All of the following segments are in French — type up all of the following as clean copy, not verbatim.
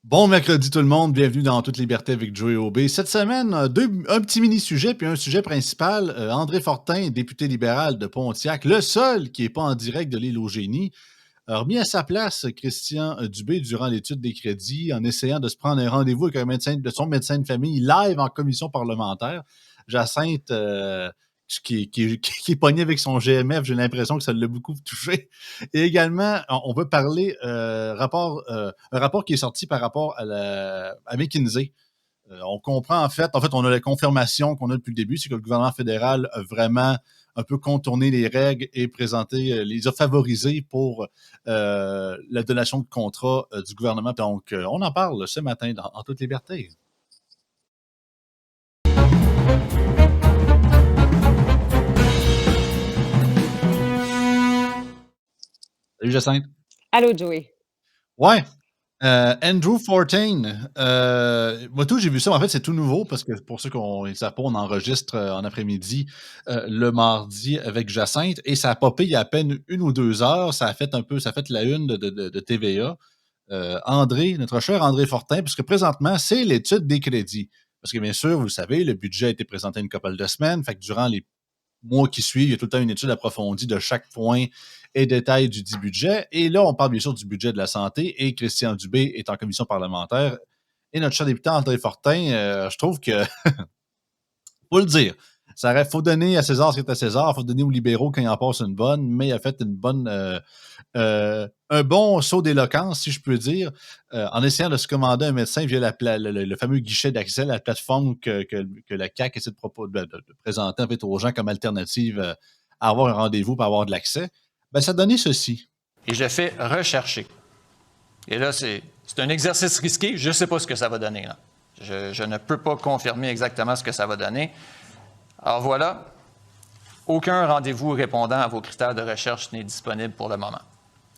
Bon mercredi tout le monde, bienvenue dans Toute liberté avec Joey Aubé. Cette semaine, un petit mini-sujet puis un sujet principal. André Fortin, député libéral de Pontiac, le seul qui n'est pas en direct de l'île au génie, a remis à sa place Christian Dubé durant l'étude des crédits en essayant de se prendre un rendez-vous avec son médecin de famille live en commission parlementaire. Jacinthe, qui est pogné avec son GMF, j'ai l'impression que ça l'a beaucoup touché. Et également, on veut parler un rapport qui est sorti par rapport à McKinsey. On comprend en fait, on a la confirmation qu'on a depuis le début, c'est que le gouvernement fédéral a vraiment un peu contourné les règles et les a favorisés pour la donation de contrats du gouvernement. Donc, on en parle ce matin en toute liberté. Salut Jacinthe. Allô, Joey. Ouais. Andrew Fortin. Moi, j'ai vu ça. En fait, c'est tout nouveau parce que pour ceux qui ne savent pas, on enregistre en après-midi le mardi avec Jacinthe et ça a popé il y a à peine 1 ou 2 heures. Ça a fait la une de TVA. Notre cher André Fortin, puisque présentement, c'est l'étude des crédits. Parce que bien sûr, vous le savez, le budget a été présenté une couple de semaines. Fait que durant les mois qui suivent, il y a tout le temps une étude approfondie de chaque point et détail du dit budget. Et là, on parle bien sûr du budget de la santé et Christian Dubé est en commission parlementaire. Et notre cher député André Fortin, je trouve que, faut le dire, il faut donner à César ce qui est à César, il faut donner aux libéraux quand il en passe une bonne, mais il a fait un bon saut d'éloquence, si je peux dire, en essayant de se commander un médecin via le fameux guichet d'accès, la plateforme que la CAQ essaie de présenter en fait, aux gens comme alternative à avoir un rendez-vous pour avoir de l'accès. Ben, ça donnait ceci. Et je fais rechercher. Et là, c'est un exercice risqué. Je ne sais pas ce que ça va donner. Là. Je ne peux pas confirmer exactement ce que ça va donner. Alors voilà, aucun rendez-vous répondant à vos critères de recherche n'est disponible pour le moment.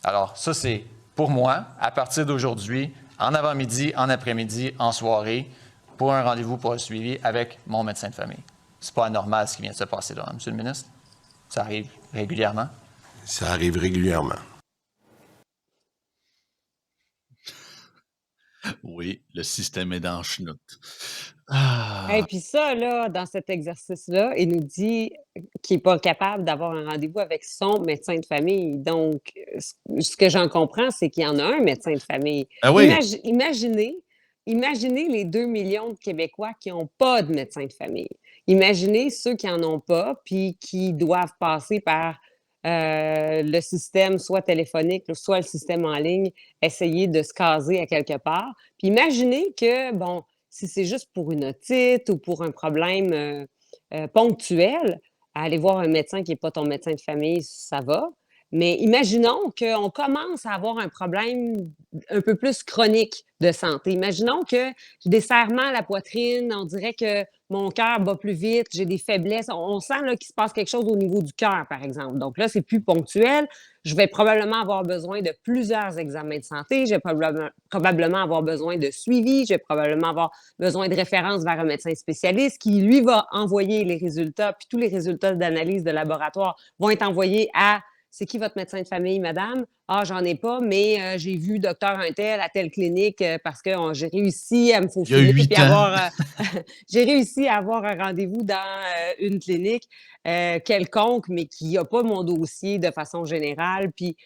Alors ça, c'est pour moi, à partir d'aujourd'hui, en avant-midi, en après-midi, en soirée, pour un rendez-vous pour un suivi avec mon médecin de famille. C'est pas anormal ce qui vient de se passer là, Monsieur le ministre. Ça arrive régulièrement. Ça arrive régulièrement. Oui, le système est dans le chenoute. Et puis ça, là, dans cet exercice-là, il nous dit qu'il n'est pas capable d'avoir un rendez-vous avec son médecin de famille. Donc, ce que j'en comprends, c'est qu'il y en a un médecin de famille. Ah oui! Imaginez les 2 millions de Québécois qui n'ont pas de médecin de famille. Imaginez ceux qui n'en ont pas, puis qui doivent passer par le système soit téléphonique, soit le système en ligne, essayer de se caser à quelque part. Puis imaginez que, bon, si c'est juste pour une otite ou pour un problème ponctuel, aller voir un médecin qui n'est pas ton médecin de famille, ça va. Mais imaginons qu'on commence à avoir un problème un peu plus chronique de santé. Imaginons que j'ai des serrements à la poitrine, on dirait que mon cœur bat plus vite, j'ai des faiblesses. On sent là, qu'il se passe quelque chose au niveau du cœur, par exemple. Donc là, c'est plus ponctuel. Je vais probablement avoir besoin de plusieurs examens de santé. Je vais probablement avoir besoin de suivi. Je vais probablement avoir besoin de référence vers un médecin spécialiste qui, lui, va envoyer les résultats. Puis tous les résultats d'analyse de laboratoire vont être envoyés à c'est qui votre médecin de famille, madame? Ah, j'en ai pas, mais j'ai vu docteur untel à telle clinique parce que j'ai réussi à me Il y a faufiler 8 puis ans. j'ai réussi à avoir un rendez-vous dans une clinique quelconque, mais qui n'a pas mon dossier de façon générale. Puis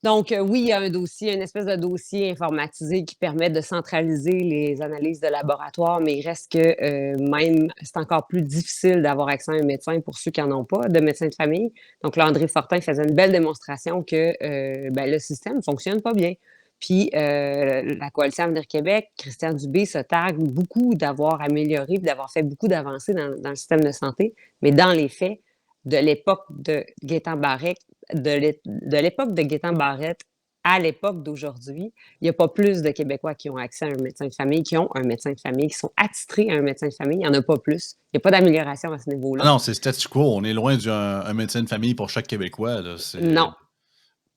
donc, oui, il y a un dossier, une espèce de dossier informatisé qui permet de centraliser les analyses de laboratoire, mais il reste que même, c'est encore plus difficile d'avoir accès à un médecin pour ceux qui n'en ont pas, de médecin de famille. Donc, là, André Fortin faisait une belle démonstration que le système ne fonctionne pas bien. Puis, la Coalition Avenir Québec, Christian Dubé se targue beaucoup d'avoir amélioré et d'avoir fait beaucoup d'avancées dans le système de santé, mais dans les faits, de l'époque de Gaétan Barrette, de l'époque de Gaétan Barrette à l'époque d'aujourd'hui, il n'y a pas plus de Québécois qui ont accès à un médecin de famille, qui ont un médecin de famille, qui sont attitrés à un médecin de famille. Il n'y en a pas plus. Il n'y a pas d'amélioration à ce Ah niveau-là. non, c'est statu quo. On est loin d'un médecin de famille pour chaque Québécois. Là. Non.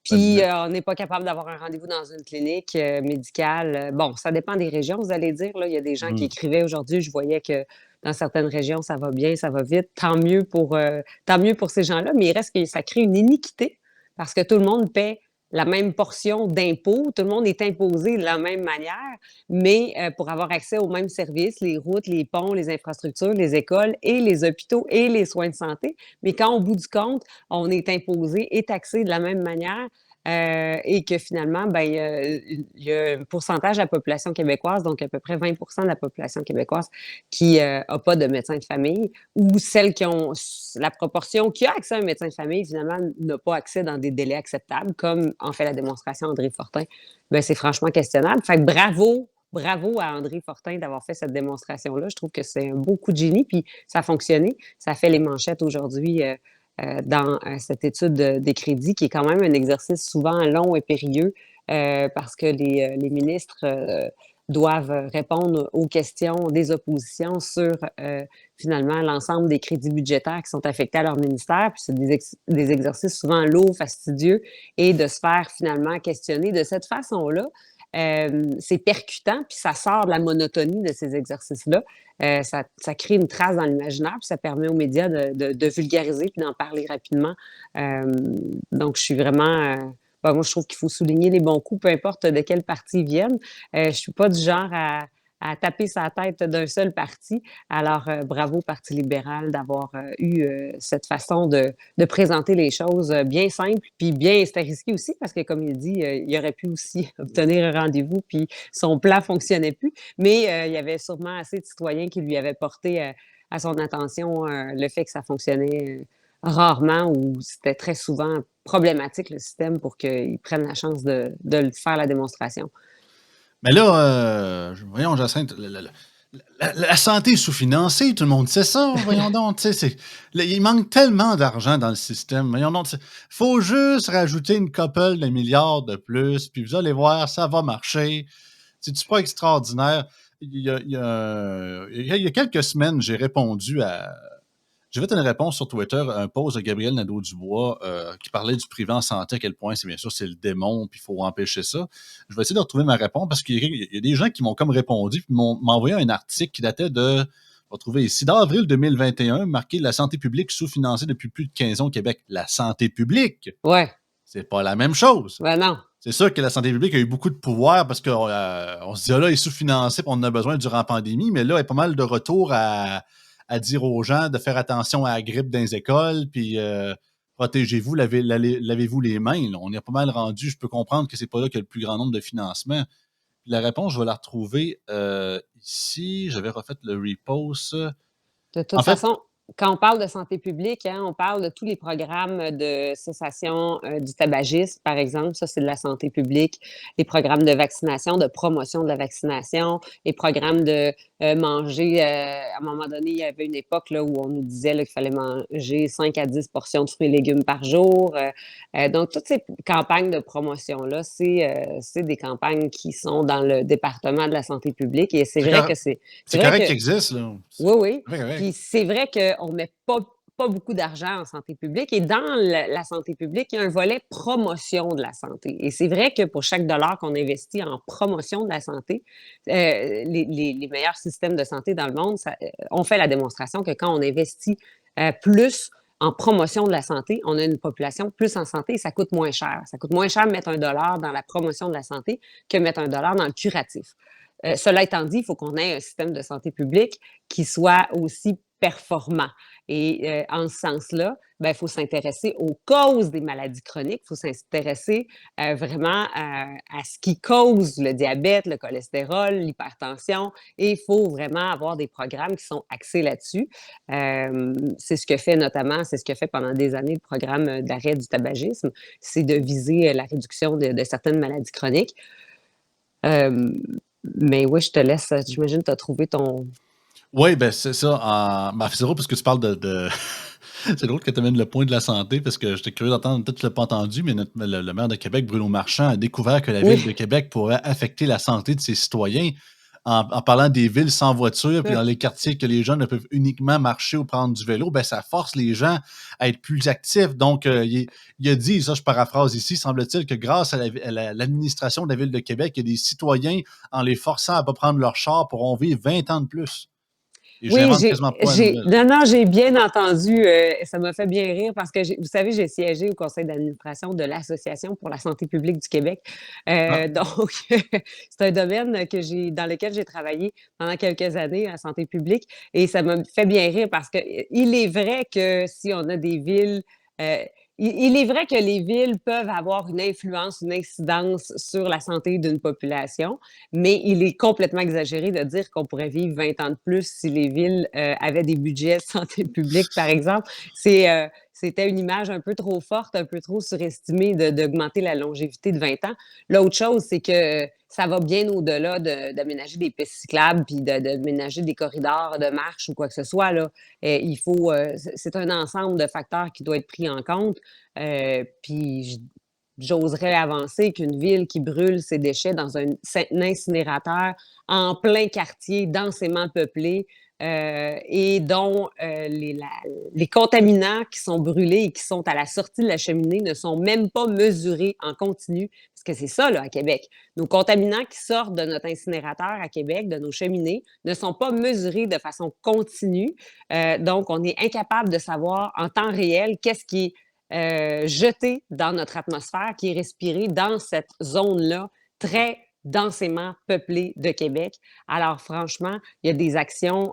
Puis, on n'est pas capable d'avoir un rendez-vous dans une clinique médicale. Bon, ça dépend des régions, vous allez dire. Là. Il y a des gens qui écrivaient aujourd'hui, je voyais que dans certaines régions, ça va bien, ça va vite. Tant mieux pour ces gens-là, mais il reste que ça crée une iniquité parce que tout le monde paie la même portion d'impôts. Tout le monde est imposé de la même manière, mais pour avoir accès aux mêmes services, les routes, les ponts, les infrastructures, les écoles et les hôpitaux et les soins de santé. Mais quand, au bout du compte, on est imposé et taxé de la même manière, et que finalement, ben, il y a un pourcentage de la population québécoise, donc à peu près 20 de la population québécoise, qui n'a pas de médecin de famille, ou celles qui ont la proportion qui a accès à un médecin de famille, finalement, n'a pas accès dans des délais acceptables, comme en fait la démonstration André Fortin. Ben, c'est franchement questionnable. Fait que bravo à André Fortin d'avoir fait cette démonstration-là. Je trouve que c'est un beau coup de génie, puis ça a fonctionné. Ça fait les manchettes aujourd'hui dans cette étude des crédits, qui est quand même un exercice souvent long et périlleux, parce que les ministres doivent répondre aux questions des oppositions sur finalement l'ensemble des crédits budgétaires qui sont affectés à leur ministère. Puis c'est des exercices souvent lourds, fastidieux, et de se faire finalement questionner de cette façon-là, c'est percutant, puis ça sort de la monotonie de ces exercices-là. Ça crée une trace dans l'imaginaire, puis ça permet aux médias de vulgariser puis d'en parler rapidement. Donc, je suis vraiment... moi, je trouve qu'il faut souligner les bons coups, peu importe de quel parti ils viennent. Je suis pas du genre à taper sa tête d'un seul parti. Alors, bravo Parti libéral d'avoir eu cette façon de présenter les choses bien simples, puis bien, c'était risqué aussi, parce que comme il dit, il aurait pu aussi obtenir un rendez-vous, puis son plan fonctionnait plus, mais il y avait sûrement assez de citoyens qui lui avaient porté à son attention le fait que ça fonctionnait rarement, ou c'était très souvent problématique, le système, pour qu'ils prennent la chance de le faire, la démonstration. Mais là, voyons, Jacinthe, la santé est sous-financée, tout le monde sait ça. Voyons donc, tu sais, il manque tellement d'argent dans le système. Voyons donc, il faut juste rajouter une couple de milliards de plus, puis vous allez voir, ça va marcher. C'est pas extraordinaire. Il y a quelques semaines, j'ai fait une réponse sur Twitter à un post de Gabriel Nadeau-Dubois qui parlait du privé en santé, à quel point c'est bien sûr c'est le démon, puis il faut empêcher ça. Je vais essayer de retrouver ma réponse parce qu'il y a des gens qui m'ont comme répondu, puis m'ont envoyé un article qui datait de, on va trouver ici, d'avril 2021, marqué « La santé publique sous-financée depuis plus de 15 ans au Québec ». La santé publique, Ouais, c'est pas la même chose. ben non. C'est sûr que la santé publique a eu beaucoup de pouvoir parce qu'on se dit, ah là, il est sous-financé, puis on en a besoin durant la pandémie, mais là, il y a pas mal de retours à dire aux gens de faire attention à la grippe dans les écoles, puis protégez-vous, lavez-vous les mains. Là. On est pas mal rendu. Je peux comprendre que c'est pas là qu'il y a le plus grand nombre de financements. Puis la réponse, je vais la retrouver ici. J'avais refait le repost. De toute façon, quand on parle de santé publique, hein, on parle de tous les programmes de cessation du tabagisme, par exemple. Ça, c'est de la santé publique. Les programmes de vaccination, de promotion de la vaccination, les programmes de manger. À un moment donné, il y avait une époque là, où on nous disait là, qu'il fallait manger 5 à 10 portions de fruits et légumes par jour. Donc, toutes ces campagnes de promotion-là, c'est des campagnes qui sont dans le département de la santé publique. Et c'est vrai que C'est correct qu'il existe, là. Oui, oui. Ouais. Puis c'est vrai qu'on ne met pas beaucoup d'argent en santé publique. Et dans la santé publique, il y a un volet promotion de la santé. Et c'est vrai que pour chaque dollar qu'on investit en promotion de la santé, les meilleurs systèmes de santé dans le monde ont fait la démonstration que quand on investit plus en promotion de la santé, on a une population plus en santé et ça coûte moins cher. Ça coûte moins cher de mettre un dollar dans la promotion de la santé que mettre un dollar dans le curatif. Cela étant dit, il faut qu'on ait un système de santé publique qui soit aussi performant. Et en ce sens-là, il faut s'intéresser aux causes des maladies chroniques, il faut s'intéresser vraiment à ce qui cause le diabète, le cholestérol, l'hypertension, et il faut vraiment avoir des programmes qui sont axés là-dessus. C'est ce que fait notamment, c'est ce que fait pendant des années le programme d'arrêt du tabagisme, c'est de viser la réduction de certaines maladies chroniques. Mais oui, je te laisse. J'imagine que tu as trouvé ton. Oui, ben c'est ça. C'est drôle parce que tu parles de... C'est drôle que tu amènes le point de la santé parce que j'étais curieux d'entendre, peut-être que tu l'as pas entendu, mais le maire de Québec, Bruno Marchand, a découvert que la ville de Québec pourrait affecter la santé de ses citoyens en parlant des villes sans voiture, puis dans les quartiers que les gens ne peuvent uniquement marcher ou prendre du vélo, ben ça force les gens à être plus actifs. Donc, il a dit, ça je paraphrase ici, semble-t-il que grâce à l'administration de la ville de Québec, il y a des citoyens, en les forçant à ne pas prendre leur char, pourront vivre 20 ans de plus. Et Oui, j'invente quasiment pas la j'ai nouvelle. non, non, j'ai bien entendu, ça m'a fait bien rire parce que vous savez, j'ai siégé au conseil d'administration de l'Association pour la santé publique du Québec. Ah, Donc c'est un domaine que j'ai dans lequel j'ai travaillé pendant quelques années, la santé publique, et ça me fait bien rire parce que il est vrai que si on a des villes, heu, il est vrai que les villes peuvent avoir une influence, une incidence sur la santé d'une population, mais il est complètement exagéré de dire qu'on pourrait vivre 20 ans de plus si les villes, avaient des budgets de santé publique, par exemple. C'était une image un peu trop forte, un peu trop surestimée d'augmenter la longévité de 20 ans. L'autre chose, c'est que ça va bien au-delà d'aménager des pistes cyclables puis d'aménager des corridors de marche ou quoi que ce soit, là. Il faut, c'est un ensemble de facteurs qui doit être pris en compte. Puis j'oserais avancer qu'une ville qui brûle ses déchets dans un incinérateur en plein quartier densément peuplé, et dont les contaminants qui sont brûlés et qui sont à la sortie de la cheminée ne sont même pas mesurés en continu. Parce que c'est ça, là, à Québec. Nos contaminants qui sortent de notre incinérateur à Québec, de nos cheminées, ne sont pas mesurés de façon continue. Donc, on est incapable de savoir en temps réel qu'est-ce qui est jeté dans notre atmosphère, qui est respiré dans cette zone-là très densément peuplée de Québec. Alors franchement, il y a des actions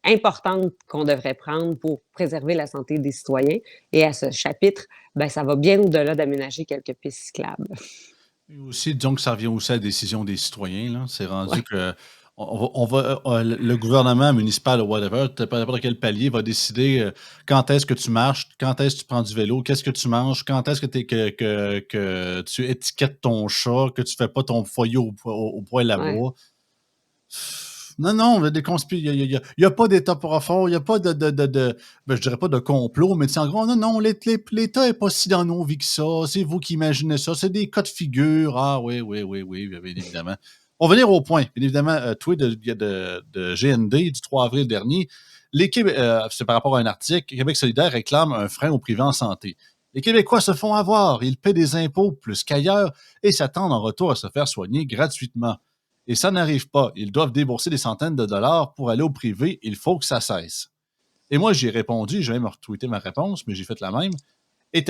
importantes qu'on devrait prendre pour préserver la santé des citoyens. Et à ce chapitre, ben, ça va bien au-delà d'aménager quelques pistes cyclables. et aussi, disons que ça revient aussi à la décision des citoyens, là. C'est rendu Ouais. que le gouvernement municipal ou whatever, n'importe quel palier va décider, quand est-ce que tu marches, quand est-ce que tu prends du vélo, qu'est-ce que tu manges, quand est-ce que que tu étiquettes ton chat, que tu fais pas ton foyer au poêle à Ouais. bois. Non, non, il y a des il y a pas d'État profond, il y a pas ben, je dirais pas de complot, mais tu sais, en gros, non, non, l'État est pas si dans nos vies que ça, c'est vous qui imaginez ça, c'est des cas de figure. Ah oui, oui, oui, oui, bien évidemment. On va venir au point. Bien évidemment, tweet de GND du 3 avril dernier. C'est par rapport à un article, Québec solidaire réclame un frein au privé en santé. Les Québécois se font avoir, ils paient des impôts plus qu'ailleurs et s'attendent en retour à se faire soigner gratuitement. Et ça n'arrive pas. Ils doivent débourser des centaines de dollars pour aller au privé. Il faut que ça cesse. Et moi, j'ai répondu, j'ai même retweeté ma réponse, mais j'ai fait la même. Et,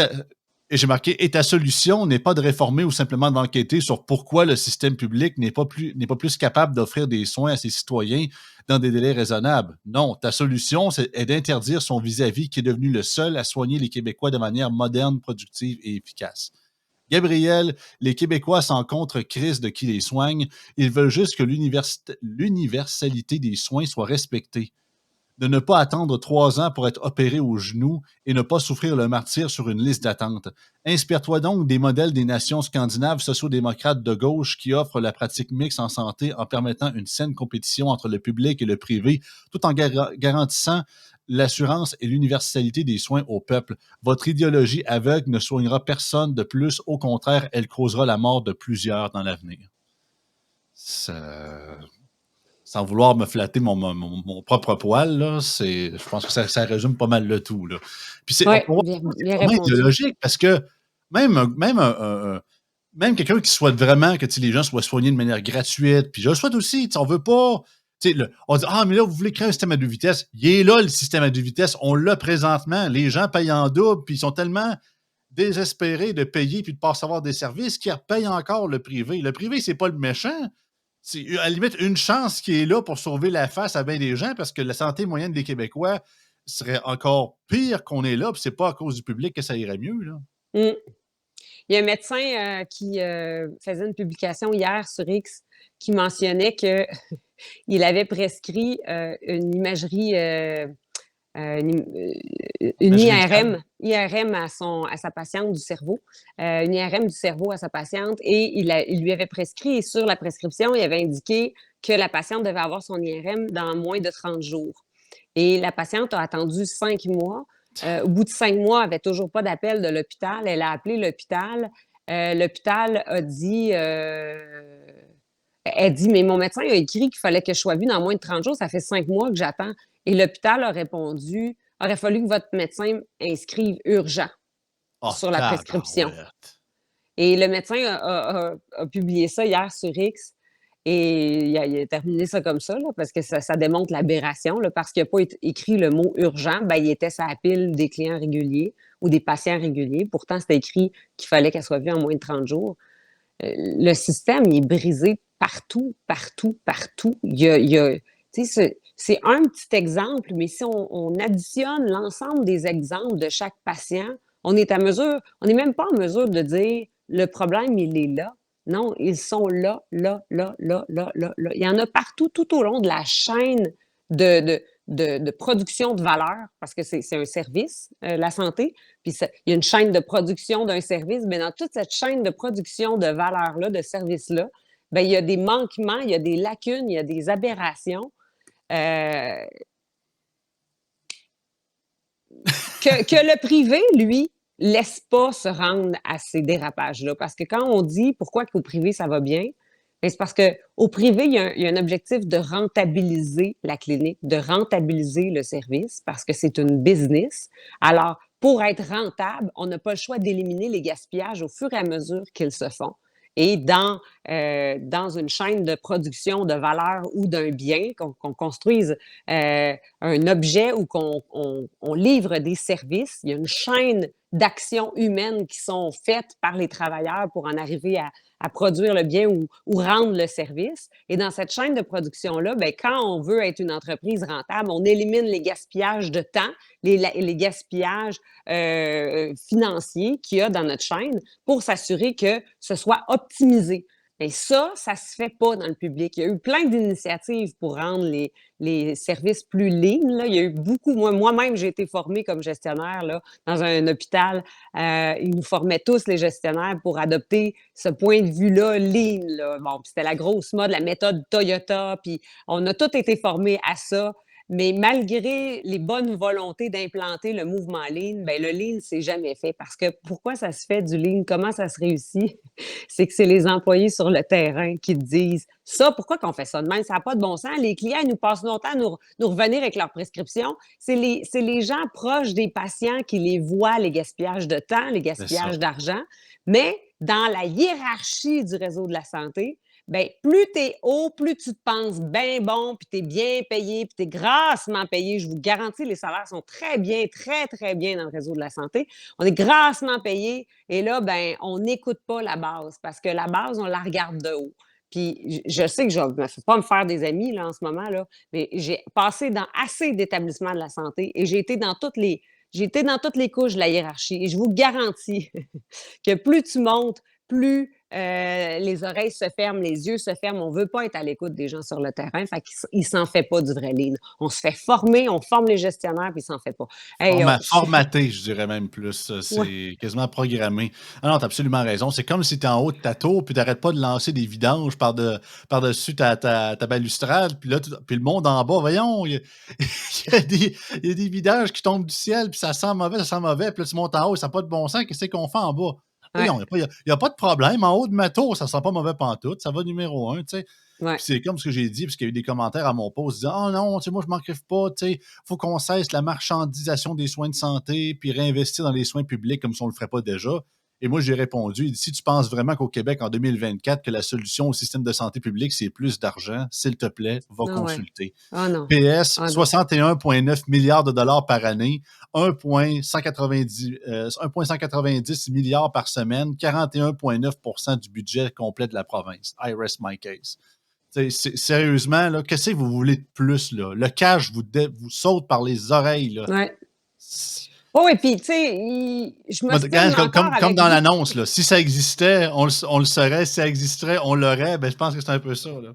et j'ai marqué, et ta solution n'est pas de réformer ou simplement d'enquêter sur pourquoi le système public n'est pas plus capable d'offrir des soins à ses citoyens dans des délais raisonnables. Non, ta solution est d'interdire son vis-à-vis qui est devenu le seul à soigner les Québécois de manière moderne, productive et efficace. Gabriel, les Québécois s'en contre-crise de qui les soigne. Ils veulent juste que l'universalité des soins soit respectée. De ne pas attendre 3 ans pour être opéré au genou et ne pas souffrir le martyre sur une liste d'attente. Inspire-toi donc des modèles des nations scandinaves sociaux-démocrates de gauche qui offrent la pratique mixte en santé en permettant une saine compétition entre le public et le privé, tout en garantissant l'assurance et l'universalité des soins au peuple. Votre idéologie aveugle ne soignera personne de plus. Au contraire, elle causera la mort de plusieurs dans l'avenir. Sans vouloir me flatter mon propre poil, là, je pense que ça résume pas mal le tout. Là. Puis Oui, c'est bien vraiment répondu. idéologique parce que même quelqu'un qui souhaite vraiment que les gens soient soignés de manière gratuite, puis je le souhaite aussi, on veut pas. On dit ah, mais là, vous voulez créer un système à deux vitesses. Il est là, le système à deux vitesses. On l'a présentement. Les gens payent en double, puis ils sont tellement désespérés de payer puis de ne pas recevoir des services qu'ils repayent encore le privé. Le privé, c'est pas le méchant. C'est à la limite une chance qui est là pour sauver la face à bien des gens parce que la santé moyenne des Québécois serait encore pire qu'on est là, puis c'est pas à cause du public que ça irait mieux, là. Mmh. Il y a un médecin qui faisait une publication hier sur X qui mentionnait qu'il avait prescrit une imagerie, une Imagerie médicale. IRM à sa patiente du cerveau, une IRM du cerveau à sa patiente, et il lui avait prescrit, et sur la prescription, il avait indiqué que la patiente devait avoir son IRM dans moins de 30 jours. Et la patiente a attendu 5 mois. Au bout de 5 mois, elle n'avait toujours pas d'appel de l'hôpital. Elle a appelé l'hôpital. L'hôpital a dit, elle dit, mais mon médecin a écrit qu'il fallait que je sois vue dans moins de 30 jours. Ça fait 5 mois que j'attends. Et l'hôpital a répondu, aurait fallu que votre médecin inscrive urgent Oh, sur la prescription. tabarouette. Et le médecin a publié ça hier sur X. Et il a terminé ça comme ça, là, parce que ça démontre l'aberration, là, parce qu'il n'a pas écrit le mot urgent, ben, il était sur la pile des clients réguliers ou des patients réguliers. Pourtant, c'était écrit qu'il fallait qu'elle soit vue en moins de 30 jours. Le système, il est brisé partout, partout, partout. Tu sais, c'est un petit exemple, mais si on additionne l'ensemble des exemples de chaque patient, on n'est même pas en mesure de dire le problème, il est là. Non, ils sont là, là, là, là, là, là, là. Il y en a partout, tout au long de la chaîne de production de valeur, parce que c'est un service, la santé. Puis il y a une chaîne de production d'un service, mais dans toute cette chaîne de production de valeur-là, de service-là, bien, il y a des manquements, il y a des lacunes, il y a des aberrations. Que le privé, lui, laisse pas se rendre à ces dérapages-là. Parce que quand on dit pourquoi qu'au privé, ça va bien, ben, c'est parce qu'au privé, il y a un objectif de rentabiliser la clinique, de rentabiliser le service, parce que c'est une business. Alors, pour être rentable, on n'a pas le choix d'éliminer les gaspillages au fur et à mesure qu'ils se font. Et dans une chaîne de production de valeur ou d'un bien, qu'on construise un objet ou qu'on livre des services, il y a une chaîne d'actions humaines qui sont faites par les travailleurs pour en arriver à produire le bien ou rendre le service. Et dans cette chaîne de production-là, bien, quand on veut être une entreprise rentable, on élimine les gaspillages de temps, les gaspillages financiers qu'il y a dans notre chaîne pour s'assurer que ce soit optimisé. Et ça se fait pas dans le public. Il y a eu plein d'initiatives pour rendre les services plus lean. Là. Il y a eu beaucoup. Moi-même, j'ai été formée comme gestionnaire là, dans un hôpital. Ils nous formaient tous, les gestionnaires, pour adopter ce point de vue-là, lean. Là. Bon, c'était la grosse mode, la méthode Toyota. Puis on a tous été formés à ça. Mais malgré les bonnes volontés d'implanter le mouvement lean, ben le lean, c'est jamais fait. Parce que pourquoi ça se fait du lean? Comment ça se réussit? C'est que c'est les employés sur le terrain qui te disent ça, pourquoi qu'on fait ça de même? Ça n'a pas de bon sens. Les clients, ils nous passent longtemps à nous revenir avec leurs prescriptions. C'est les gens proches des patients qui les voient, les gaspillages de temps, les gaspillages d'argent. Mais dans la hiérarchie du réseau de la santé, bien, plus tu es haut, plus tu te penses bien bon, puis tu es bien payé, puis tu es grassement payé. Je vous garantis, les salaires sont très bien, très, très bien dans le réseau de la santé. On est grassement payé et là, ben, on n'écoute pas la base parce que la base, on la regarde de haut. Puis je sais que je ne vais pas me faire des amis là, en ce moment, là, mais j'ai passé dans assez d'établissements de la santé et j'ai été dans toutes les couches de la hiérarchie. Et je vous garantis que plus tu montes, plus les oreilles se ferment, les yeux se ferment. On ne veut pas être à l'écoute des gens sur le terrain. Fait qu'il ne s'en fait pas du vrai lean. On se fait former, on forme les gestionnaires, puis il ne s'en fait pas. Hey, Formaté, je dirais même plus. C'est quasiment programmé. Ah non, tu as absolument raison. C'est comme si tu es en haut de ta tour, puis tu n'arrêtes pas de lancer des vidanges par-dessus ta balustrade, puis là, puis le monde en bas, voyons, il y a des vidanges qui tombent du ciel, puis ça sent mauvais, puis là, tu montes en haut, ça n'a pas de bon sens, qu'est-ce qu'on fait en bas? Ouais. Il n'y a pas de problème. En haut de ma tour, ça ne sent pas mauvais pantoute. Ça va numéro 1, tu sais. Ouais. C'est comme ce que j'ai dit, parce qu'il y a eu des commentaires à mon post disant « Oh non, tu sais, moi, je ne m'en crève pas. Il faut qu'on cesse la marchandisation des soins de santé puis réinvestir dans les soins publics comme si on ne le ferait pas déjà. » Et moi, j'ai répondu « Si tu penses vraiment qu'au Québec, en 2024, que la solution au système de santé publique, c'est plus d'argent, s'il te plaît, va consulter. Oh non. PS, 61,9 milliards de dollars par année, 1,190 milliards par semaine, 41,9 % du budget complet de la province. I rest my case. » Sérieusement, là, qu'est-ce que vous voulez de plus? Là? Le cash vous saute par les oreilles. Là. Ouais. Oh, et puis, tu sais, je me comme dans l'annonce, là, si ça existait, on le saurait. Si ça existerait, on l'aurait. Ben, je pense que c'est un peu ça. Là.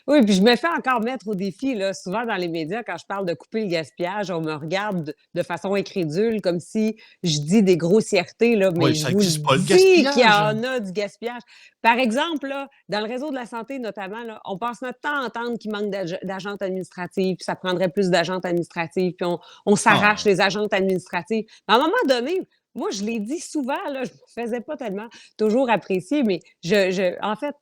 Oui, puis je me fais encore mettre au défi, là, souvent dans les médias, quand je parle de couper le gaspillage, on me regarde de façon incrédule, comme si je dis des grossièretés, là, mais je vous dis qu'il y en a du gaspillage. Par exemple, là, dans le réseau de la santé notamment, là, on passe notre temps à entendre qu'il manque d'agentes administratives, puis ça prendrait plus d'agentes administratives, puis on s'arrache les agentes administratives. Mais à un moment donné, moi, je l'ai dit souvent, là, je ne me faisais pas tellement toujours apprécier, mais en fait,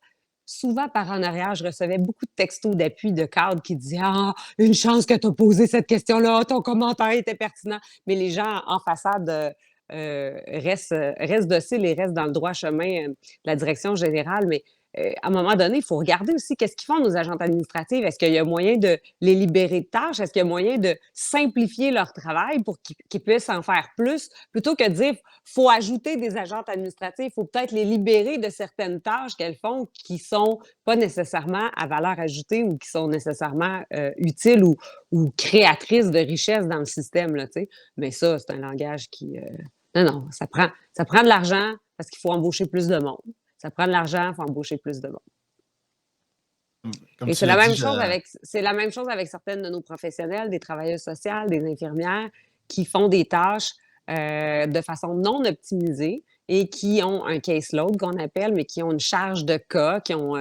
souvent, par en arrière, je recevais beaucoup de textos d'appui de cadres qui disaient « Ah, une chance que tu as posé cette question-là, ton commentaire était pertinent. » Mais les gens en façade restent dociles et restent dans le droit chemin de la direction générale. Mais à un moment donné, il faut regarder aussi qu'est-ce qu'ils font nos agentes administratives. Est-ce qu'il y a moyen de les libérer de tâches? Est-ce qu'il y a moyen de simplifier leur travail pour qu'ils puissent en faire plus? Plutôt que de dire, faut ajouter des agentes administratives, il faut peut-être les libérer de certaines tâches qu'elles font qui sont pas nécessairement à valeur ajoutée ou qui sont nécessairement utiles ou créatrices de richesse dans le système, là, tu sais. Mais ça, c'est un langage qui... non, ça prend de l'argent parce qu'il faut embaucher plus de monde. Ça prend de l'argent, il faut embaucher plus de monde. Comme Et tu c'est l'as la dit, même chose avec c'est la même chose avec certaines de nos professionnels, des travailleuses sociales, des infirmières qui font des tâches de façon non optimisée et qui ont un caseload qu'on appelle, mais qui ont une charge de cas, qui ont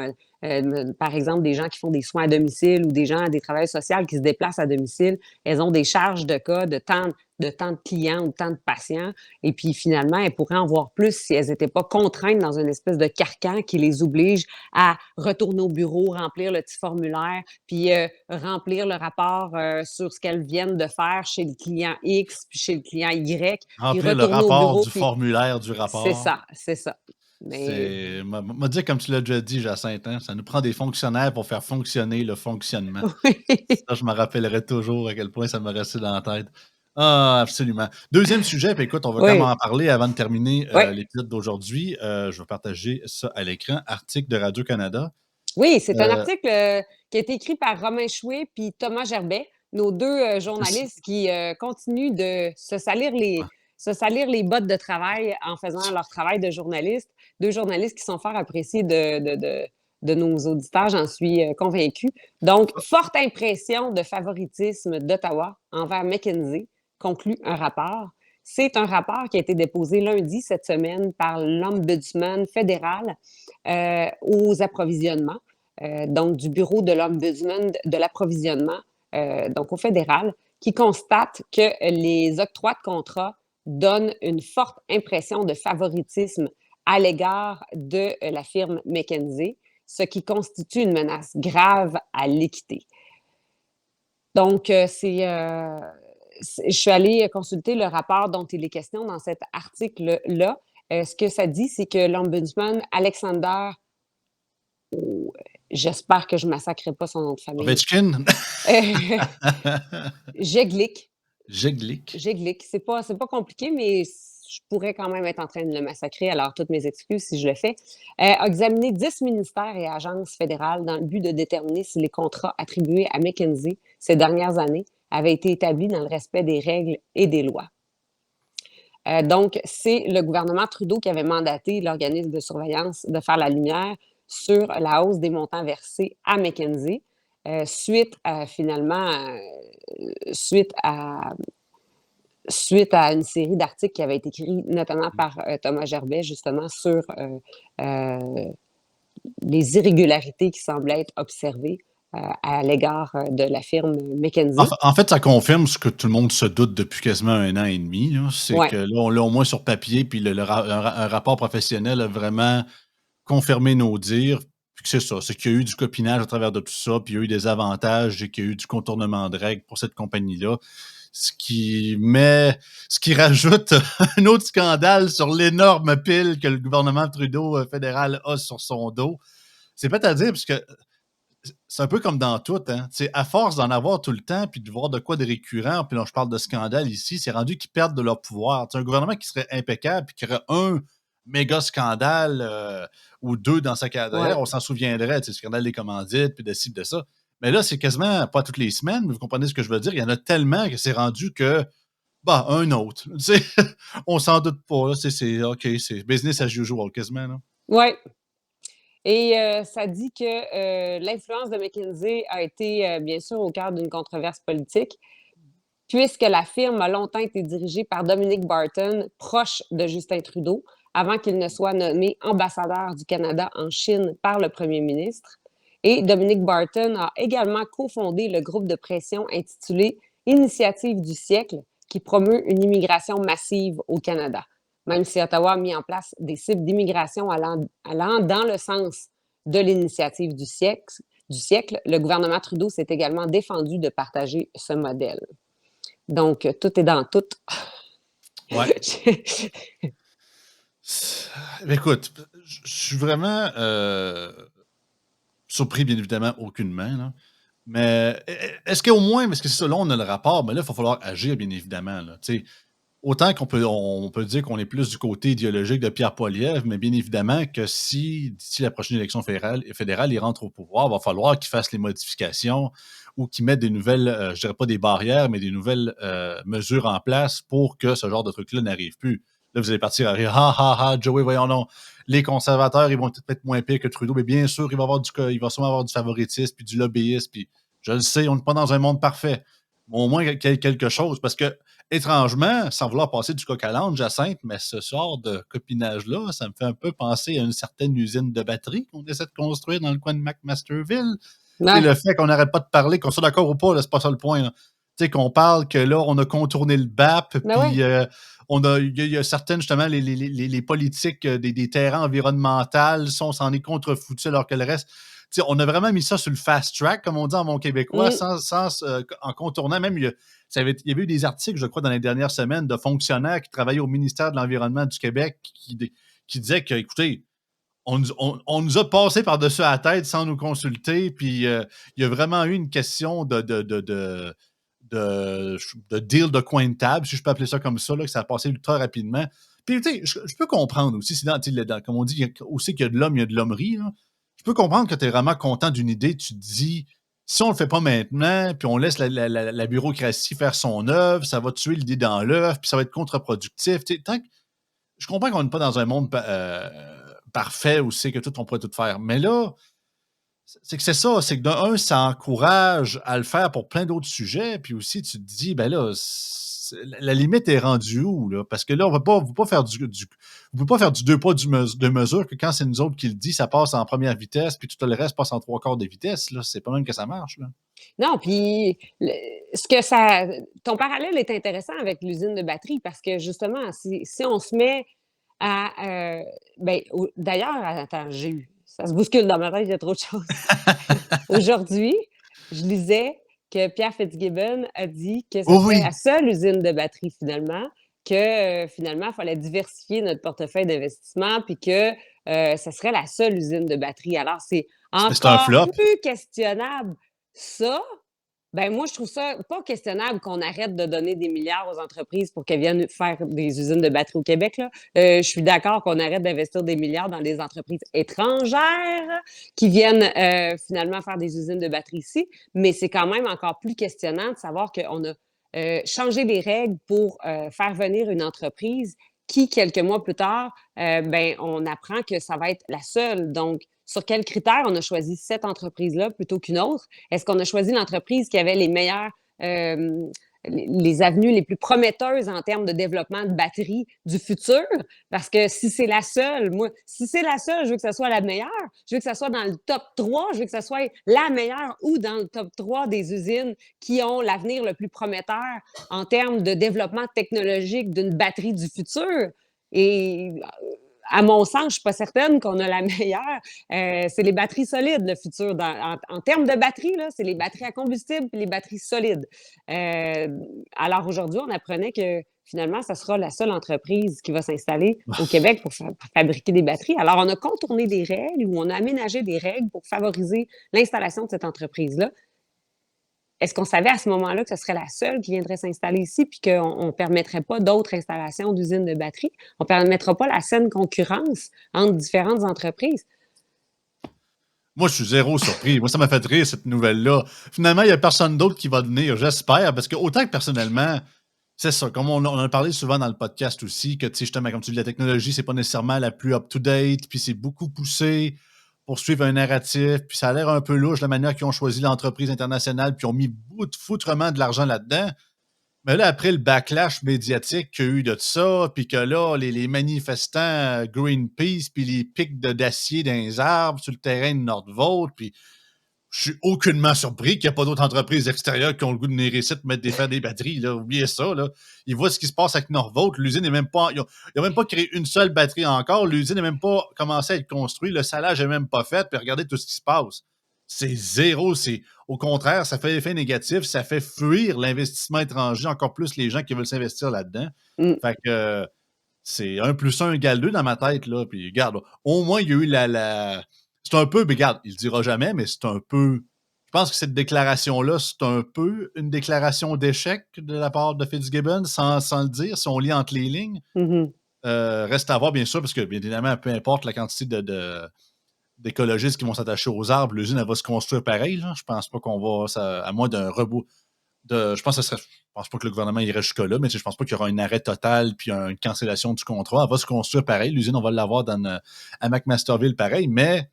par exemple des gens qui font des soins à domicile ou des travailleuses sociales qui se déplacent à domicile. Elles ont des charges de cas de temps de clients ou de temps de patients. Et puis finalement, elles pourraient en voir plus si elles n'étaient pas contraintes dans une espèce de carcan qui les oblige à retourner au bureau, remplir le petit formulaire, puis remplir le rapport sur ce qu'elles viennent de faire chez le client X, puis chez le client Y, puis remplir le retourner au rapport bureau. du Puis formulaire du c'est rapport. ça, c'est ça. Mais C'est. M'a dit, comme tu l'as déjà dit, Jacinthe, hein, ça nous prend des fonctionnaires pour faire fonctionner le fonctionnement. oui. Ça, je me rappellerai toujours à quel point ça m'a resté dans la tête. Ah, absolument. Deuxième sujet, puis écoute, on va quand même Oui, en parler avant de terminer oui. l'épisode d'aujourd'hui. Je vais partager ça à l'écran. Article de Radio-Canada. Oui, c'est un Euh, article qui a été écrit par Romain Chouet puis Thomas Gerbet, nos deux journalistes qui continuent de se salir les bottes de travail en faisant leur travail de journaliste. Deux journalistes qui sont fort appréciés de nos auditeurs, j'en suis convaincue. Donc, forte impression de favoritisme d'Ottawa envers McKinsey, conclut un rapport. C'est un rapport qui a été déposé lundi cette semaine par l'Ombudsman fédéral aux approvisionnements, donc du bureau de l'Ombudsman de l'approvisionnement, donc au fédéral, qui constate que les octrois de contrats donnent une forte impression de favoritisme à l'égard de la firme McKinsey, ce qui constitue une menace grave à l'équité. Donc, je suis allée consulter le rapport dont il est question dans cet article-là. Ce que ça dit, c'est que l'ombudsman Alexander, j'espère que je ne massacrerai pas son nom de famille, Ovechkin. Jeglick. Jeglick. C'est pas compliqué, mais je pourrais quand même être en train de le massacrer, alors toutes mes excuses si je le fais. A examiné 10 ministères et agences fédérales dans le but de déterminer si les contrats attribués à McKinsey ces dernières années avaient été établis dans le respect des règles et des lois. Donc, c'est le gouvernement Trudeau qui avait mandaté l'organisme de surveillance de faire la lumière sur la hausse des montants versés à McKinsey, suite à une série d'articles qui avaient été écrits notamment par Thomas Gerbet, justement, sur les irrégularités qui semblaient être observées à l'égard de la firme McKinsey. En fait, ça confirme ce que tout le monde se doute depuis quasiment 1 an et demi. C'est Ouais. que là, on l'a au moins sur papier, puis un rapport professionnel a vraiment confirmé nos dires. Puis que c'est ça, c'est qu'il y a eu du copinage à travers de tout ça, puis il y a eu des avantages et qu'il y a eu du contournement de règles pour cette compagnie-là. Ce qui rajoute un autre scandale sur l'énorme pile que le gouvernement Trudeau fédéral a sur son dos. C'est pas à dire, parce que c'est un peu comme dans tout, hein. À force d'en avoir tout le temps, puis de voir de quoi de récurrent, puis là, je parle de scandale ici, c'est rendu qu'ils perdent de leur pouvoir. Un gouvernement qui serait impeccable, puis qui aurait un méga scandale ou deux dans sa carrière, Ouais. on s'en souviendrait, le scandale des commandites, puis de ci, de ça. Mais là, c'est quasiment pas toutes les semaines, mais vous comprenez ce que je veux dire? Il y en a tellement que c'est rendu que, un autre. On s'en doute pas. Là, OK, c'est business as usual quasiment. Là. Oui. Et ça dit que l'influence de McKinsey a été, bien sûr, au cœur d'une controverse politique, puisque la firme a longtemps été dirigée par Dominic Barton, proche de Justin Trudeau, avant qu'il ne soit nommé ambassadeur du Canada en Chine par le premier ministre. Et Dominic Barton a également cofondé le groupe de pression intitulé Initiative du siècle, qui promeut une immigration massive au Canada. Même si Ottawa a mis en place des cibles d'immigration allant dans le sens de l'initiative du siècle, le gouvernement Trudeau s'est également défendu de partager ce modèle. Donc, tout est dans tout. Ouais. Écoute, je suis vraiment surpris, bien évidemment, aucunement. Là. Mais est-ce qu'au moins, parce que c'est ça, là, on a le rapport, mais là, il va falloir agir, bien évidemment. Là. Autant on peut dire qu'on est plus du côté idéologique de Pierre Poilievre, mais bien évidemment que si, d'ici la prochaine élection fédérale, il rentre au pouvoir, il va falloir qu'il fasse les modifications ou qu'il mette des nouvelles, je dirais pas des barrières, mais des nouvelles mesures en place pour que ce genre de truc-là n'arrive plus. Là, vous allez partir à rire. Ha, ha, ha, Joey, voyons non. Les conservateurs, ils vont peut-être moins pire que Trudeau, mais bien sûr, il va sûrement avoir du favoritisme puis du lobbyisme. Puis je le sais, on n'est pas dans un monde parfait. Mais au moins, quelque chose. Parce que, étrangement, sans vouloir passer du coq à l'âne, Jacinthe, mais ce genre de copinage-là, ça me fait un peu penser à une certaine usine de batterie qu'on essaie de construire dans le coin de McMasterville. Et le fait qu'on n'arrête pas de parler, qu'on soit d'accord ou pas, là, c'est pas ça le point. Tu sais, qu'on parle que là, on a contourné le BAP, puis il y a certaines, justement, les politiques des terrains environnementaux, on s'en est contrefoutu alors que le reste. T'sais, on a vraiment mis ça sur le fast track, comme on dit en bon québécois, en contournant. Même, il y avait eu des articles, je crois, dans les dernières semaines, de fonctionnaires qui travaillaient au ministère de l'Environnement du Québec qui disaient que, écoutez, on nous a passé par-dessus la tête sans nous consulter, puis il y a vraiment eu une question de deal de coin de table, si je peux appeler ça comme ça, là, que ça a passé ultra rapidement. Puis, tu sais, je peux comprendre aussi, comme on dit, aussi qu'il y a de l'homme, il y a de l'hommerie, là. Je peux comprendre que tu es vraiment content d'une idée, tu te dis, si on ne le fait pas maintenant, puis on laisse la bureaucratie faire son œuvre, ça va tuer l'idée dans l'œuf, puis ça va être contre-productif. Je comprends qu'on n'est pas dans un monde parfait où c'est que tout, on pourrait tout faire. Mais là, c'est que c'est ça, c'est que d'un, ça encourage à le faire pour plein d'autres sujets, puis aussi, tu te dis, ben là, la limite est rendue où, là? Parce que là, on ne peut pas faire du deux pas deux mesures, que quand c'est nous autres qui le dit, ça passe en première vitesse, puis tout le reste passe en trois quarts de vitesse, là. C'est pas même que ça marche, là. Non, puis ton parallèle est intéressant avec l'usine de batterie parce que justement, si on se met à, d'ailleurs, attends, ça se bouscule dans ma tête, il y a trop de choses. Aujourd'hui, je lisais que Pierre Fitzgibbon a dit que ça serait la seule usine de batterie finalement, que finalement, il fallait diversifier notre portefeuille d'investissement, puis que ça serait la seule usine de batterie. Alors, c'est encore plus questionnable. Ça, ben moi, je trouve ça pas questionnable qu'on arrête de donner des milliards aux entreprises pour qu'elles viennent faire des usines de batterie au Québec. Là. Je suis d'accord qu'on arrête d'investir des milliards dans des entreprises étrangères qui viennent finalement faire des usines de batterie ici, mais c'est quand même encore plus questionnant de savoir qu'on a changé les règles pour faire venir une entreprise qui, quelques mois plus tard, on apprend que ça va être la seule. Donc, sur quels critères on a choisi cette entreprise-là plutôt qu'une autre? Est-ce qu'on a choisi l'entreprise qui avait les meilleures, les avenues les plus prometteuses en termes de développement de batteries du futur? Parce que si c'est la seule, je veux que ça soit la meilleure. Je veux que ça soit dans le top 3. Je veux que ça soit la meilleure ou dans le top 3 des usines qui ont l'avenir le plus prometteur en termes de développement technologique d'une batterie du futur. Et à mon sens, je ne suis pas certaine qu'on a la meilleure. C'est les batteries solides, le futur. En termes de batterie, là, c'est les batteries à combustible et les batteries solides. Alors aujourd'hui, on apprenait que finalement, ça sera la seule entreprise qui va s'installer au Québec pour fabriquer des batteries. Alors, on a contourné des règles ou on a aménagé des règles pour favoriser l'installation de cette entreprise-là. Est-ce qu'on savait à ce moment-là que ce serait la seule qui viendrait s'installer ici puis qu'on ne permettrait pas d'autres installations d'usines de batterie? On ne permettra pas la saine concurrence entre différentes entreprises? Moi, je suis zéro surpris. Moi, ça m'a fait rire, cette nouvelle-là. Finalement, il n'y a personne d'autre qui va venir, j'espère, parce que autant que personnellement, c'est ça, comme on en a parlé souvent dans le podcast aussi, que, tu sais, justement, comme tu dis, la technologie, c'est pas nécessairement la plus up-to-date, puis c'est beaucoup poussé pour suivre un narratif, puis ça a l'air un peu louche la manière qu'ils ont choisi l'entreprise internationale, puis ont mis foutrement de l'argent là-dedans. Mais là, après le backlash médiatique qu'il y a eu de ça, puis que là, les manifestants Greenpeace, puis les pics d'acier dans les arbres sur le terrain de Nordvolt, puis je suis aucunement surpris qu'il n'y a pas d'autres entreprises extérieures qui ont le goût de venir ici de faire des batteries. Là. Oubliez ça. Là. Ils voient ce qui se passe avec Norvolt. L'usine n'est même pas. Ils n'ont même pas créé une seule batterie encore. L'usine n'est même pas commencé à être construite. Le salage n'est même pas fait. Puis regardez tout ce qui se passe. C'est zéro. Au contraire, ça fait effet négatif. Ça fait fuir l'investissement étranger, encore plus les gens qui veulent s'investir là-dedans. Fait que c'est 1 + 1 = 2 dans ma tête, là. Puis regarde, au moins, il y a eu c'est un peu, mais regarde, il le dira jamais, mais c'est un peu. Je pense que cette déclaration-là, c'est un peu une déclaration d'échec de la part de Fitzgibbon, sans le dire, si on lit entre les lignes. Mhm. Reste à voir, bien sûr, parce que, bien évidemment, peu importe la quantité d'écologistes qui vont s'attacher aux arbres, l'usine, elle va se construire pareil. Là. Je pense pas qu'on va, à moins d'un rebond. Je pense pas que le gouvernement irait jusque-là, mais je pense pas qu'il y aura un arrêt total puis une cancellation du contrat. Elle va se construire pareil. L'usine, on va l'avoir à McMasterville pareil, mais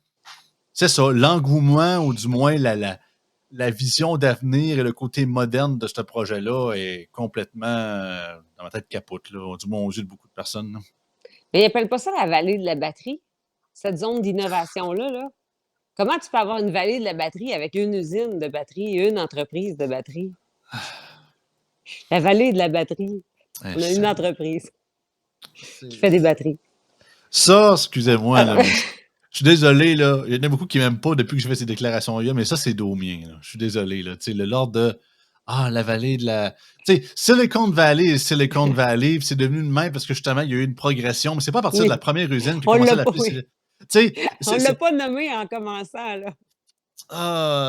c'est ça, l'engouement ou du moins la vision d'avenir et le côté moderne de ce projet-là est complètement dans ma tête capote, là, du moins aux yeux de beaucoup de personnes. Là. Mais ils n'appellent pas ça la vallée de la batterie, cette zone d'innovation-là. Là. Comment tu peux avoir une vallée de la batterie avec une usine de batterie, une entreprise de batterie? La vallée de la batterie. On a une entreprise qui fait des batteries. Ça, excusez-moi, là, je suis désolé, là. Il y en a beaucoup qui m'aiment pas depuis que je fais ces déclarations-là, mais ça, c'est domien, là. Je suis désolé, là. Tu sais, l'ordre de la vallée de la. Tu sais, Silicon Valley, c'est devenu le même parce que justement, il y a eu une progression, mais c'est pas à partir de la première usine qui commençait à l'appeler. Tu sais, on l'a pas nommé en commençant, là.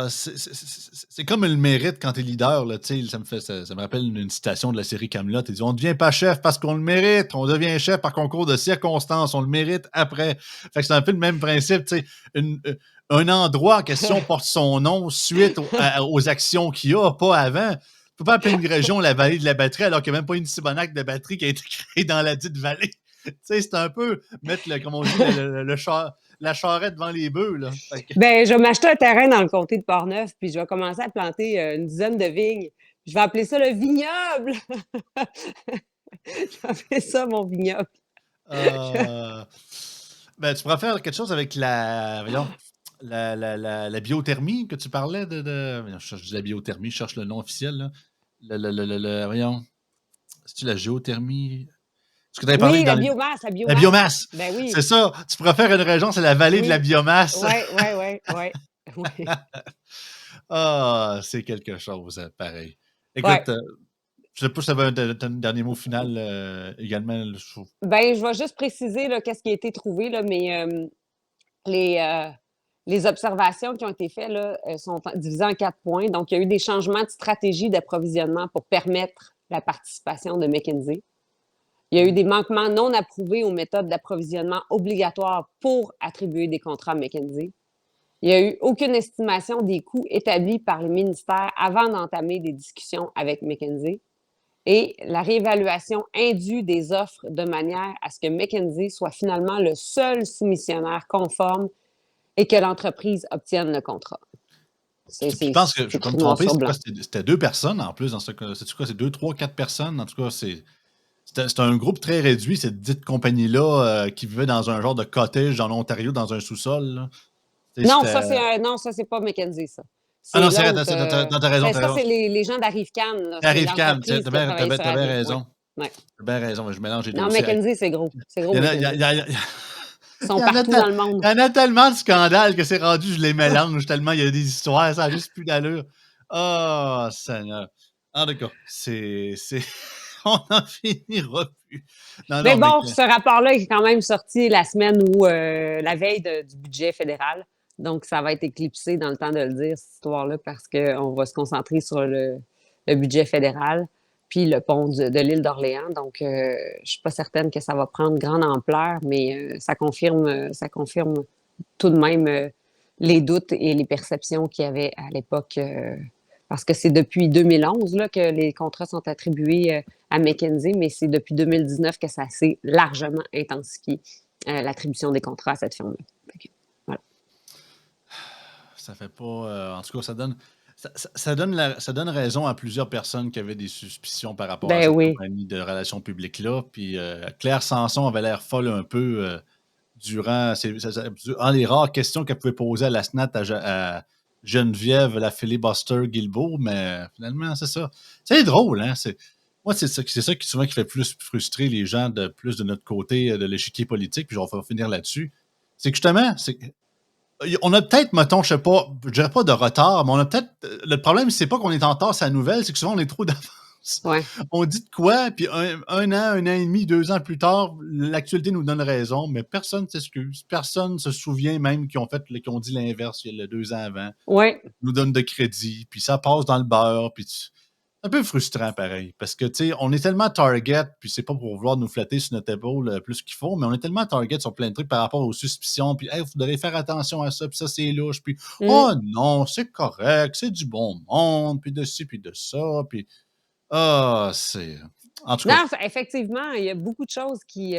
C'est comme le mérite quand t'es leader, là, ça me rappelle une citation de la série Camelot. Il dit on ne devient pas chef parce qu'on le mérite, on devient chef par concours de circonstances, on le mérite après. Fait que c'est un peu le même principe, un endroit en question porte son nom suite aux actions qu'il y a, pas avant. Tu peux pas appeler une région la vallée de la batterie alors qu'il n'y a même pas une Simonac de batterie qui a été créée dans la dite vallée. C'est un peu mettre, comme on dit, la charrette devant les bœufs. Là. Ben, je vais m'acheter un terrain dans le comté de Portneuf, puis je vais commencer à planter une dizaine de vignes. Je vais appeler ça le vignoble. Je vais appeler ça mon vignoble. Ben, tu pourrais faire quelque chose avec la biothermie que tu parlais de. Je cherche la biothermie, je cherche le nom officiel. Là. Voyons. C'est-tu la géothermie? Ce que tu avais parlé la biomasse. La biomasse. Ben oui. C'est ça. Tu pourrais faire une région, c'est la vallée de la biomasse. Oui. C'est quelque chose, pareil. Écoute, je sais pas si tu avais un dernier mot final également. Ben, je vais juste préciser qu'est-ce qui a été trouvé, là, mais les observations qui ont été faites là, sont divisées en 4 points. Donc, il y a eu des changements de stratégie d'approvisionnement pour permettre la participation de McKinsey. Il y a eu des manquements non approuvés aux méthodes d'approvisionnement obligatoires pour attribuer des contrats à McKinsey. Il n'y a eu aucune estimation des coûts établis par les ministères avant d'entamer des discussions avec McKinsey. Et la réévaluation indue des offres de manière à ce que McKinsey soit finalement le seul soumissionnaire conforme et que l'entreprise obtienne le contrat. Je pense que je peux me tromper, c'était 2 personnes en plus dans ce cas. C'est quoi? C'est 2, 3, 4 personnes. En tout cas, c'est un groupe très réduit, cette dite compagnie-là, qui vivait dans un genre de cottage dans l'Ontario, dans un sous-sol. Là. Non, ça, c'est pas McKinsey, ça. Non, c'est vrai, t'as raison. Ça, c'est les gens d'Arrive-Can. Arrive-Can, t'as bien raison. Ouais. T'as bien raison, je mélange les deux. Non, McKinsey, c'est gros. C'est gros. Ils sont partout dans le monde. Il y en a tellement de scandales que c'est rendu, je les mélange tellement il y a des histoires, ça n'a juste plus d'allure. Oh, Seigneur. En tout cas, on n'en finira plus. Mais bon, ce rapport-là est quand même sorti la semaine où la veille du budget fédéral. Donc, ça va être éclipsé dans le temps de le dire, cette histoire-là, parce qu'on va se concentrer sur le budget fédéral puis le pont de l'île d'Orléans. Donc, je ne suis pas certaine que ça va prendre grande ampleur, mais ça confirme tout de même les doutes et les perceptions qu'il y avait à l'époque. Parce que c'est depuis 2011 là, que les contrats sont attribués à McKinsey, mais c'est depuis 2019 que ça s'est largement intensifié, l'attribution des contrats à cette firme-là. Okay. Voilà. Ça fait pas... en tout cas, ça donne raison à plusieurs personnes qui avaient des suspicions par rapport à cette compagnie de relations publiques-là. Puis Claire Sanson avait l'air folle un peu durant les rares questions qu'elle pouvait poser à la SNAT à Geneviève, la filibuster Guilbeault, mais finalement, c'est ça. C'est drôle, hein? Moi, c'est ça qui souvent qui fait plus frustrer les gens plus de notre côté de l'échiquier politique, puis on va finir là-dessus. C'est que justement, on a peut-être, mettons, je dirais pas de retard, mais on a peut-être. Le problème, c'est pas qu'on est en retard, sa nouvelle, c'est que souvent on est trop d'avance. Ouais. On dit de quoi, puis un an et demi, 2 ans plus tard, l'actualité nous donne raison, mais personne ne s'excuse. Personne ne se souvient même qu'ils ont dit l'inverse il y a 2 ans avant. Ouais. Nous donne de crédit, puis ça passe dans le beurre, puis c'est un peu frustrant pareil, parce que, tu sais, on est tellement target, puis c'est pas pour vouloir nous flatter sur notre épaule plus qu'il faut, mais on est tellement target sur plein de trucs par rapport aux suspicions, puis hey, vous devez faire attention à ça, puis ça, c'est louche, puis oh non, c'est correct, c'est du bon monde, puis de ci, puis de ça, puis c'est... En tout cas, Non, effectivement, il y a beaucoup de choses qui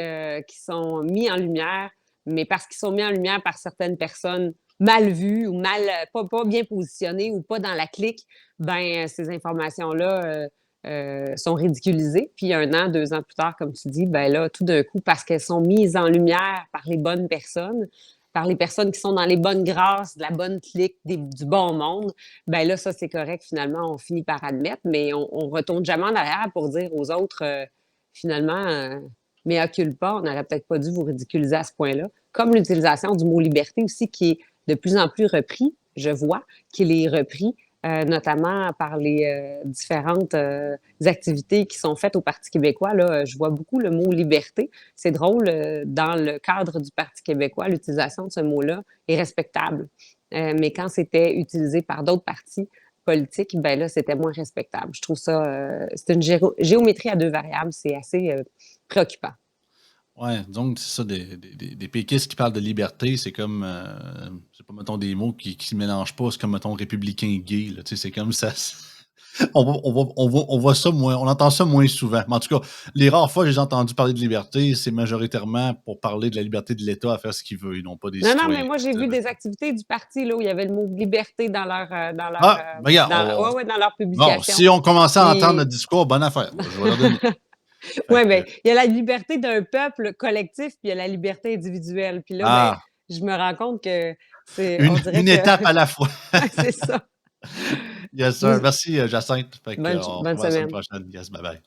sont mises en lumière, mais parce qu'ils sont mis en lumière par certaines personnes mal vues ou pas bien positionnées ou pas dans la clique, ben ces informations-là sont ridiculisées. Puis 1 an, 2 ans plus tard, comme tu dis, ben là, tout d'un coup, parce qu'elles sont mises en lumière par les bonnes personnes, par les personnes qui sont dans les bonnes grâces, de la bonne clique, du bon monde, ben là, ça, c'est correct. Finalement, on finit par admettre, mais on retourne jamais en arrière pour dire aux autres, finalement, mea culpa, on n'aurait peut-être pas dû vous ridiculiser à ce point-là. Comme l'utilisation du mot liberté aussi, qui est de plus en plus repris, je vois qu'il est repris, notamment par les différentes activités qui sont faites au Parti québécois. Là, je vois beaucoup le mot liberté. C'est drôle, dans le cadre du Parti québécois, l'utilisation de ce mot-là est respectable. Mais quand c'était utilisé par d'autres partis politiques, ben là, c'était moins respectable. Je trouve ça, c'est une géométrie à 2 variables. C'est assez préoccupant. ouais, donc c'est ça, des péquistes qui parlent de liberté, c'est comme, c'est pas, mettons, des mots qui se mélangent pas, c'est comme, mettons, républicain gay, là, tu sais, c'est comme ça. On voit ça moins, on entend ça moins souvent. Mais en tout cas, les rares fois que j'ai entendu parler de liberté, c'est majoritairement pour parler de la liberté de l'État à faire ce qu'il veut, et non pas des Non, non, citoyens. mais moi, j'ai vu des activités du parti là, où il y avait le mot liberté dans Ah, ben regarde, dans leur bon, publication. si on commençait à entendre Puis, notre discours, bonne affaire. Je vais leur donner. Fait ouais, que, ben, il y a la liberté d'un peuple collectif, puis il y a la liberté individuelle. Puis là, ben, ah, je me rends compte que on dirait une que étape à la fois. c'est ça. Yes, sir. Vous- Merci, Jacinthe. Fait que, on se bonne revoit la semaine semaine. prochaine. Yes, bye bye.